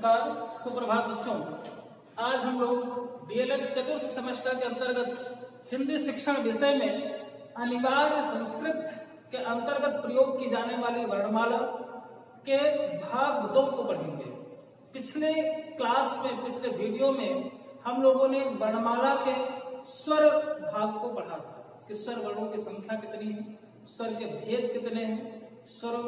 नमस्कार, सुप्रभात बच्चों। आज हम लोग डीएलएड चतुर्थ सेमेस्टर के अंतर्गत हिंदी शिक्षण विषय में अनिवार्य संस्कृत के अंतर्गत प्रयोग की जाने वाली वर्णमाला के भाग 2 को पढ़ेंगे। पिछले क्लास में, पिछले वीडियो में हम लोगों ने वर्णमाला के स्वर भाग को पढ़ा था कि स्वर वर्णों की संख्या कितनी है, स्वर के भेद कितने हैं, स्वरों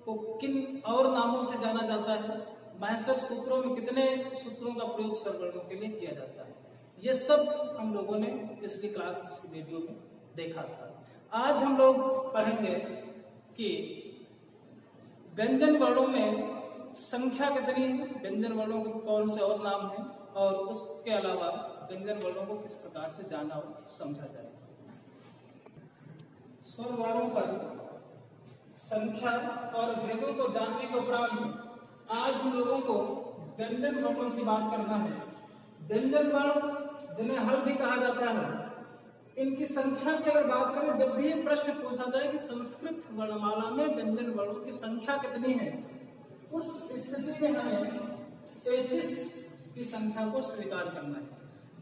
को किन और नामों से जाना जाता है, महसर सूत्रों में कितने सूत्रों का प्रयोग स्वर वर्णों के लिए किया जाता है। ये सब हम लोगों ने पिछली क्लास में वीडियो में देखा था। आज हम लोग पढ़ेंगे कि व्यंजन वर्णों में संख्या कितनी है, व्यंजन वर्णों के कौन से और नाम हैं, और उसके अलावा व्यंजन वर्णों को किस प्रकार से जाना और समझा जाए। स्वर वर्णों पर संख्या और भेदों को जानने के उपरांत आज हम लोगों को व्यंजन वर्णों की बात करना है। व्यंजन वर्ण जिन्हें हल भी कहा जाता है, इनकी संख्या की अगर बात करें, जब भी ये प्रश्न पूछा जाए कि संस्कृत वर्णमाला में व्यंजन वर्णों की संख्या कितनी है, उस स्थिति में हमें 33 की संख्या को स्वीकार करना है।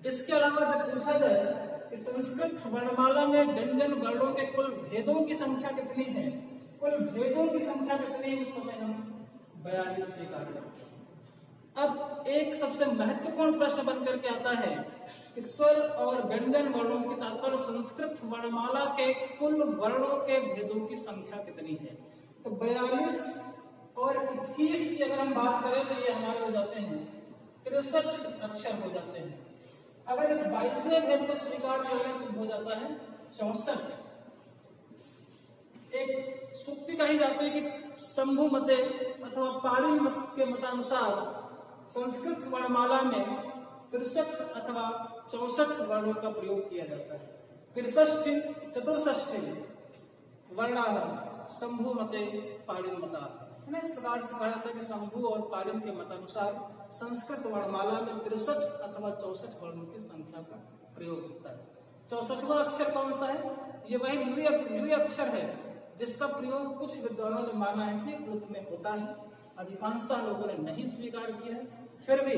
इसके अलावा जब पूछा जाए कि संस्कृत वर्णमाला में व्यंजन वर्णों के कुल भेदों की संख्या कितनी है, कुल भेदों की संख्या कितनी है, उस समय हम 42 स्वीकार करते हैं। अब एक सबसे महत्वपूर्ण प्रश्न बनकर के आता है कि स्वर और व्यंजन वर्णों की तात्पर्य संस्कृत वर्णमाला के कुल वर्णों के भेदों की संख्या कितनी है। तो 42 और 21 की अगर हम बात करें तो ये हमारे हो जाते हैं 63 अक्षर हो जाते हैं। अगर इस 22वें भेद को स्वीकार करें तो हो जाता है 64। एक सूक्ति कही जाती है कि शंभु मते अथवा पाणिनि मत के मतानुसार संस्कृत वर्णमाला में 63 अथवा 64 वर्णों का प्रयोग किया जाता है। 63 चतुष्षष्ठी वर्णा शंभु मते पाणिनि मता। इस प्रकार से कहा जाता है कि शंभु और पाणिनि के मतानुसार संस्कृत वर्णमाला में 63 अथवा 64 वर्णों की संख्या का प्रयोग होता है। 64वां अक्षर कौन सा है? ये वही नृ अक्षर है जिसका प्रयोग कुछ विद्वानों ने माना है कि प्लुत में होता है, अधिकांशतः लोगों ने नहीं स्वीकार किया है। फिर भी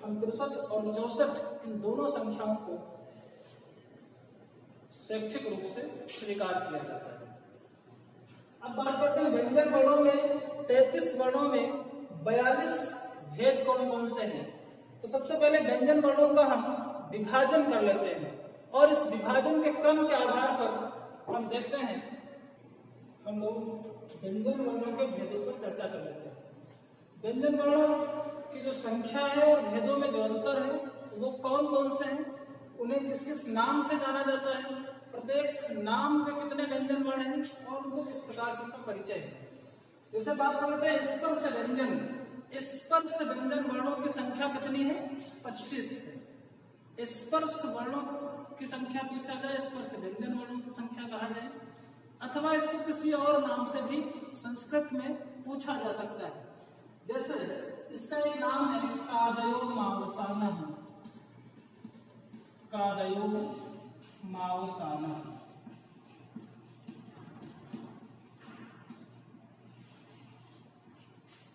हम 63 और 64 इन दोनों संख्याओं को शैक्षिक रूप से स्वीकार किया जाता है। अब बात करते हैं व्यंजन वर्णों में 33 वर्णों में 42 भेद कौन कौन से हैं। तो सबसे पहले व्यंजन वर्णों का हम विभाजन कर लेते हैं और इस विभाजन के क्रम के आधार पर हम देखते हैं, हम लोग व्यंजन वर्णों के भेदों पर चर्चा कर लेते हैं। व्यंजन वर्णों की जो संख्या है और भेदों में जो अंतर है वो कौन कौन से हैं, उन्हें किस किस नाम से जाना जाता है, प्रत्येक नाम के कितने व्यंजन वर्ण हैं और उनको किस प्रकार से उनका परिचय है। जैसे बात कर लेते हैं स्पर्श व्यंजन। स्पर्श व्यंजन वर्णों की संख्या कितनी है? 25 है। स्पर्श वर्णों की संख्या पूछा जाए, स्पर्श व्यंजन वर्णों की संख्या कहा जाए, अथवा इसको किसी और नाम से भी संस्कृत में पूछा जा सकता है। जैसे इसका एक नाम है कादयो मावसाना। कादयो मावसाना।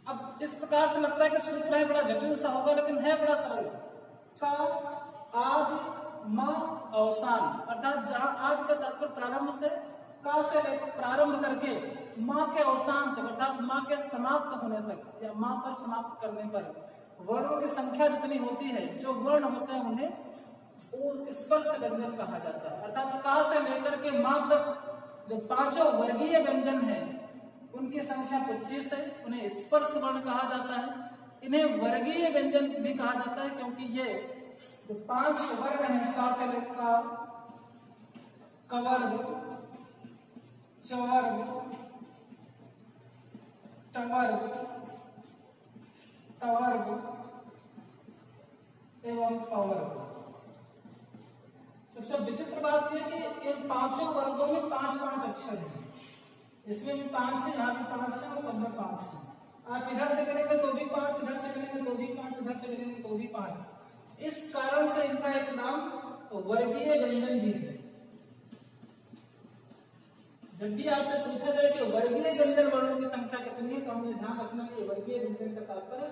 अब इस प्रकार से लगता है कि सूत्र है बड़ा जटिल सा होगा, लेकिन है बड़ा सरल। का आदि मा अवसान, अर्थात जहां आदि का तात्पर्य प्रारंभ से, का से प्रारंभ करके माँ के अवसान तक, अर्थात माँ के समाप्त होने तक या माँ पर समाप्त करने पर वर्णों की संख्या जितनी होती है, जो वर्ण होते हैं उन्हें वो स्पर्श व्यंजन कहा जाता है। अर्थात का से लेकर के माँ तक जो पांचों वर्गीय व्यंजन हैं उनकी संख्या 25 है, उन्हें स्पर्श वर्ण कहा जाता है। इन्हें वर्गीय व्यंजन भी कहा जाता है क्योंकि ये जो 5 वर्ग हैं, का से लेकर कवर्ग, चवर्ग, टवर्ग, तवर्ग एवं पवर्ग। सबसे विचित्र बात यह कि इन पांचों वर्गों में 5-5 अक्षर हैं। इसमें भी 5 है, यहाँ भी 5 है और सब में 5 है। आप इधर से करेंगे तो भी 5, इधर से करेंगे तो भी 5, इधर से करेंगे तो भी 5। इस कारण से इनका एक नाम वर्गीय व्यंजन भी है। जब भी आपसे पूछा जाए कि वर्गीय व्यंजन वर्णों की संख्या कितनी है, तो हमें ध्यान रखना कि वर्गीय व्यंजन का तात्पर्य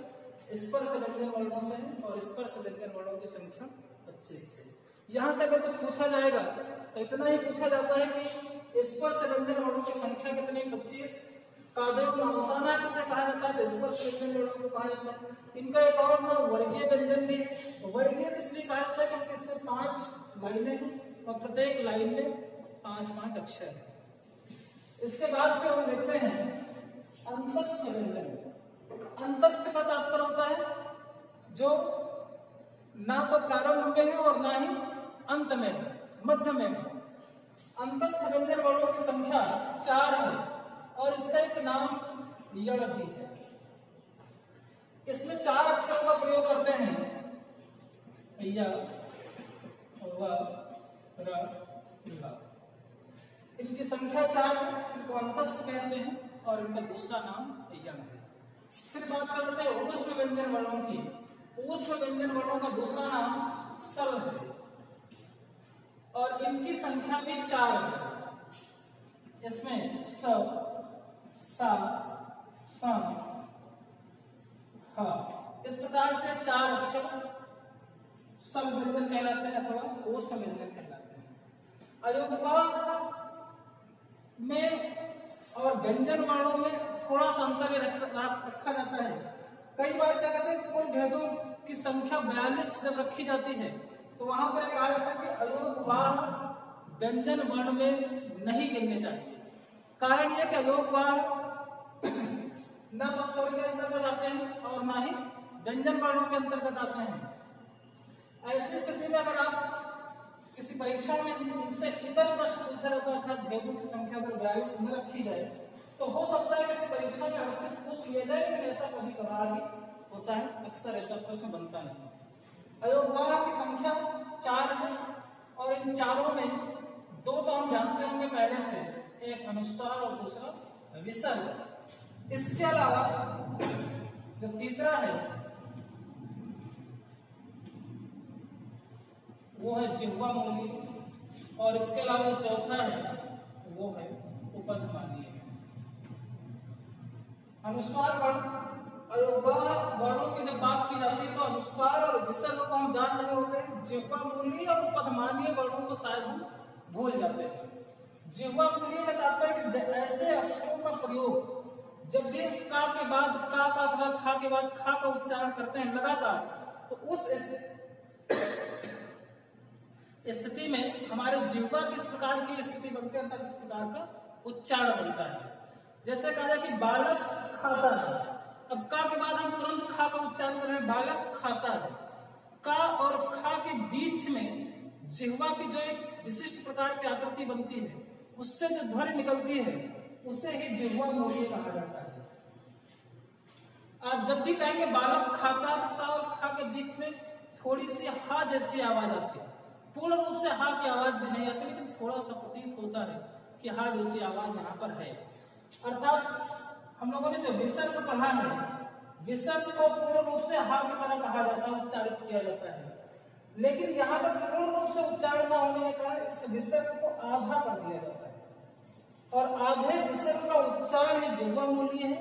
स्पर्श व्यंजन वर्णों से है और स्पर्श व्यंजन वर्णों की संख्या 25 है। यहाँ से अगर कुछ पूछा जाएगा तो इतना ही पूछा जाता है कि स्पर्श व्यंजन वर्णों की संख्या कितनी, 25। कादव अवसाना किसे कहा जाता है, तो स्पर्श व्यंजन वर्णों को कहा जाता है। इनका एक और नाम वर्गीय व्यंजन भी है। वर्गीय इसलिए कहा जाता है क्योंकि इसमें 5 लाइनें हैं और प्रत्येक लाइन में 5-5 अक्षर है। इसके बाद फिर हम देखते हैं अंतस्थ व्यंजन। अंतस्थ का तात्पर्य होता है जो ना तो प्रारंभ में है और ना ही अंत में है, मध्य में है। अंतस्थ व्यंजन वर्णों की संख्या 4 है और इसका एक नाम यण भी है। इसमें 4 अक्षरों का प्रयोग करते हैं, य, व, र, ल। इनकी संख्या 4 है, इनको अंतस्थ कहते हैं और इनका दूसरा नाम यण है। फिर बात करते हैं ऊष्म व्यंजन वर्णों की। ऊष्म व्यंजन वर्णों का दूसरा नाम सल है और इनकी संख्या भी 4 है। इसमें स, सा, स, ह, इस प्रकार से 4 अक्षर सल व्यंजन कहलाते हैं अथवा ऊष्म व्यंजन कहलाते हैं। अयोगवा में और व्यंजन वर्णों में थोड़ा सा अंतर रखा जाता है। कई बार क्या कहते हैं, कुल भेदों की संख्या 42 जब रखी जाती है तो वहां पर कहा जाता है कि अयोगवाह व्यंजन वर्ण में नहीं गिनने चाहिए। कारण यह कि अयोगवाह न तो स्वर के अंतर्गत आते हैं और ना ही व्यंजन वर्णों के अंतर्गत आते हैं। ऐसी स्थिति में अगर आप किसी परीक्षा में इनसे इतर प्रश्न पूछा जाता है अर्थात भेदों की संख्या अगर 42 न रखी जाए तो हो सकता है किसी परीक्षा में 38 पूछ लिया जाए, लेकिन ऐसा कभी कभार ही होता है, अक्सर ऐसा प्रश्न बनता नहीं। अयोगवाह की संख्या 4 है और इन चारों में 2 तो हम जानते होंगे पहले से, एक अनुस्वार और दूसरा विसर्ग। इसके अलावा जो तीसरा है वो है जिह्वा मूली और इसके अलावा जो चौथा है वो है उपधमानीय। अनुस्वार वर्ण अयोगवाह वर्णों की जब बात की जाती है तो अनुस्वार और विसर्ग को हम जान रहे होते हैं, जिह्वा मूली और उपधमानीय वर्णों को शायद हम भूल जाते हैं। जिह्वा मूली का तात्पर्य कि ऐसे अक्षरों का प्रयोग जब भी का के बाद का अथवा खा के बाद खा का उच्चारण करते हैं लगातार, तो उस स्थिति में हमारे जिह्वा किस प्रकार की स्थिति बनती है, अर्थात इस प्रकार का उच्चारण बनता है। जैसे कहा जाए कि बालक खाता है, अब का के बाद हम तुरंत खा का उच्चारण कर रहे हैं, बालक खाता है। का और खा के बीच में जिह्वा की जो एक विशिष्ट प्रकार की आकृति बनती है, उससे जो ध्वनि निकलती है उसे ही जिह्वा मूली कहा जाता है। आप जब भी कहेंगे बालक खाता, तो का और खा के बीच में थोड़ी सी हा जैसी आवाज आती है। पूर्ण रूप से हा की आवाज भी नहीं आती, लेकिन थोड़ा सा प्रतीत होता है कि हा जैसी आवाज यहाँ पर है। अर्थात हम लोगों ने जो विसर्ग पढ़ा है, विसर्ग को पूर्ण रूप से हा की तरह कहा जाता है, उच्चारित किया जाता है, लेकिन यहाँ पर पूर्ण रूप से उच्चारण न होने के कारण इस विसर्ग को आधा कर दिया जाता है और आधे विसर्ग का उच्चारण ही जिह्वा मूली है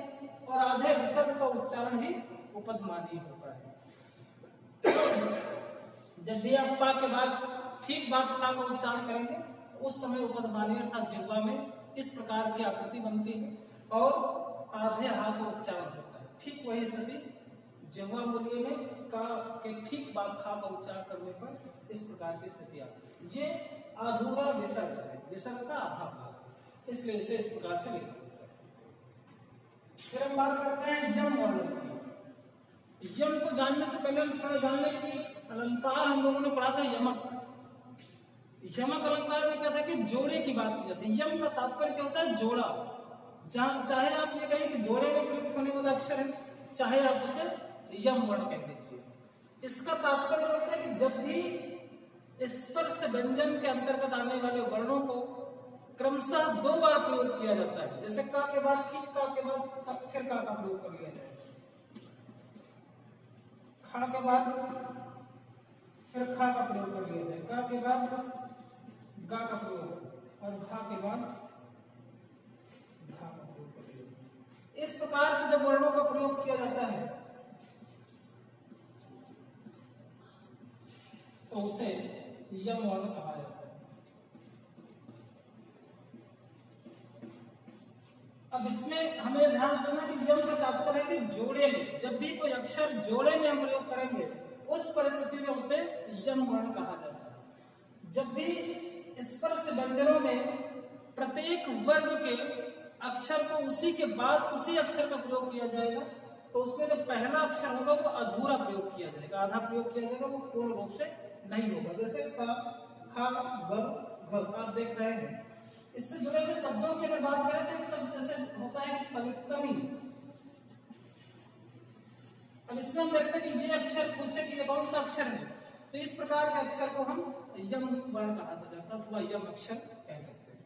और आधे विसर्ग का उच्चारण ही उपधमानीय होता है। जब भी आप पा के बाद ठीक बात खा का उच्चारण करेंगे उस समय उपधमानीय अर्थात जिह्वा में इस प्रकार की आकृति बनती है और आधे हा का उच्चारण होता है। ठीक वही स्थिति जिह्वा मूली में का के ठीक बाद खा का उच्चारण करने पर इस प्रकार की स्थिति आती है। ये अधूरा विसर्ग है, विसर्ग का आधा भाग, इसलिए इसे इस प्रकार से लिखा जाता है। फिर हम बात करते हैं यम वर्ण की। यम को जानने से पहले हम थोड़ा जान लें कि अलंकार हम लोगों ने पढ़ा था यमक। यमक अलंकार में क्या था कि जोड़े की बात की जाती है। यम का तात्पर्य क्या होता है, जोड़ा। चाहे आप ये कहें कि जोड़े में प्रयुक्त होने वाला अक्षर है, चाहे आप इसे यम वर्ण कह दीजिए। इसका तात्पर्य होता है कि जब भी स्पर्श व्यंजन के अंतर्गत आने वाले वर्णों को क्रमशः 2 बार प्रयोग किया जाता है। जैसे का के बाद ठीक का के बाद फिर का प्रयोग कर लिया जाए, खा के बाद फिर खा का प्रयोग कर लिया जाए, का के बाद गा का प्रयोग और घा के बाद घा का प्रयोग कर लिया जाए। इस प्रकार से जब वर्णों का प्रयोग किया जाता है तो उसे यम वर्ण कहा जाता है। अब इसमें हमें ध्यान रखना कि यम का तात्पर्य है कि जोड़े में, जब भी कोई अक्षर जोड़े में हम प्रयोग करेंगे उस परिस्थिति में उसे यम वर्ण कहा जाता है। जब भी स्पर्श व्यंजनों में प्रत्येक वर्ग के अक्षर को उसी के बाद उसी अक्षर का प्रयोग किया जाएगा, तो उसमें जो पहला अक्षर होगा वो अधूरा प्रयोग किया जाएगा, आधा प्रयोग किया जाएगा, वो पूर्ण रूप से नहीं होगा। जैसे क, ख, ग, घ आप देख रहे हैं। इससे जुड़े हुए शब्दों की अगर बात करें तो एक शब्द जैसे होता है कि पलिक्कमी। अब इसमें हम देखते हैं कि ये अक्षर पूछे कि ये कौन सा अक्षर है, तो इस प्रकार के अक्षर को हम यम वर्ण कहा जाता है अथवा यम अक्षर कह सकते हैं।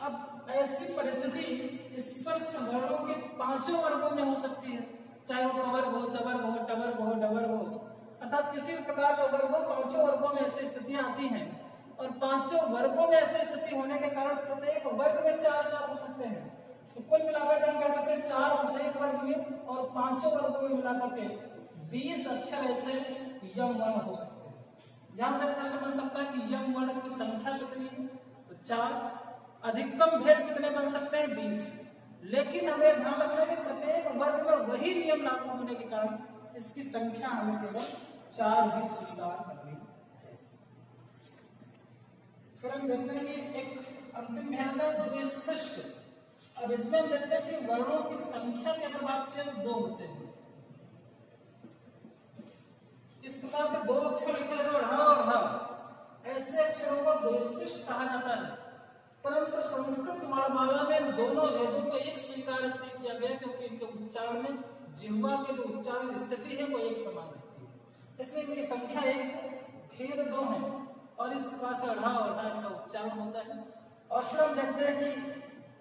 अब ऐसी परिस्थिति स्पर्श वर्णों के पांचों वर्गों में हो सकती है, चाहे वो कवर्ग हो, चवर्ग हो, टवर्ग हो, डवर्ग हो, अर्थात किसी भी प्रकार का वर्ग हो, पांचों वर्गों में ऐसी स्थितियां आती हैं। और पांचों वर्गों में ऐसी स्थिति होने के कारण प्रत्येक वर्ग में चार चार हो सकते हैं। तो कुल मिलाकर हम कह सकते हैं चार प्रत्येक वर्ग में और पांचों वर्गों में मिलाकर के 20 अक्षर ऐसे यम वर्ण हो सकते हैं। जहां से प्रश्न बन सकता है कि यम वर्ण की संख्या कितनी है, तो 4। अधिकतम भेद कितने बन सकते हैं, 20। लेकिन हमें ध्यान रखना है कि प्रत्येक वर्ग में वही नियम लागू होने के कारण इसकी संख्या हमें केवल 4 ही स्वीकार करनी है। फिर हम देखते हैं कि एक अंतिम भेद है द्विस्पृष्ट। अब इसमें हम देखते हैं कि वर्णों की संख्या की अगर बात करें तो 2 होते हैं। इस प्रकार के 2 अक्षर लिखे हैं, ढ और ढ, ऐसे अक्षरों को द्विस्पृष्ट कहा जाता है। परंतु संस्कृत वर्णमाला में दोनों भेदों को एक स्वीकार इसलिए किया गया क्योंकि इनके उच्चारण में जिह्वा के जो उच्चारण स्थिति है वो एक समान रहती है, इसलिए इनकी संख्या एक है, भेद 2 है और इस प्रकार से ढ और ढ इनका उच्चारण होता है। और फिर हम देखते हैं कि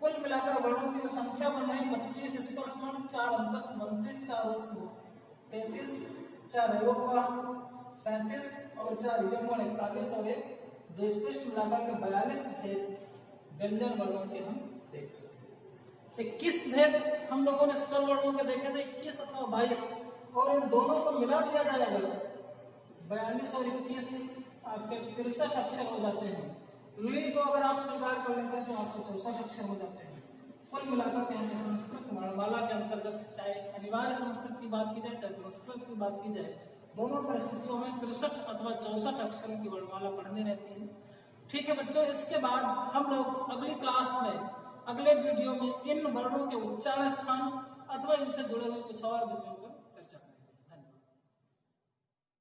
कुल मिलाकर वर्णों की जो संख्या बन रही है 25 स्पर्श वर्ण, 4 अंतस्थ 29, 4 ऊष्म 33, 4 अयोगवाह 37 और 4 यम वर्ण 41 और एक द्विस्पृष्ट मिलाकर के 42 भेद व्यंजन वर्णों के हम देख सकते हैं। 21 भेद हम लोगों ने स्वर वर्णों के देखे थे, 21 अथवा 22, और इन दोनों को मिला दिया जाएगा 42 और 21 आपके 63 अक्षर हो जाते हैं। ली को अगर आप स्वीकार कर लेते हैं तो आपको 64 अक्षर हो जाते हैं। कुल मिलाकर के हमें संस्कृत वर्णमाला के अंतर्गत चाहे अनिवार्य संस्कृत की बात की जाए चाहे संस्कृत की बात की जाए, दोनों परिस्थितियों में 63 अथवा 64 अक्षरों की वर्णमाला पढ़ने रहती है। ठीक है बच्चों, इसके बाद हम लोग अगली क्लास में अगले वीडियो में इन वर्णों के उच्चारण स्थान अथवा इनसे जुड़े हुए कुछ और विषयों पर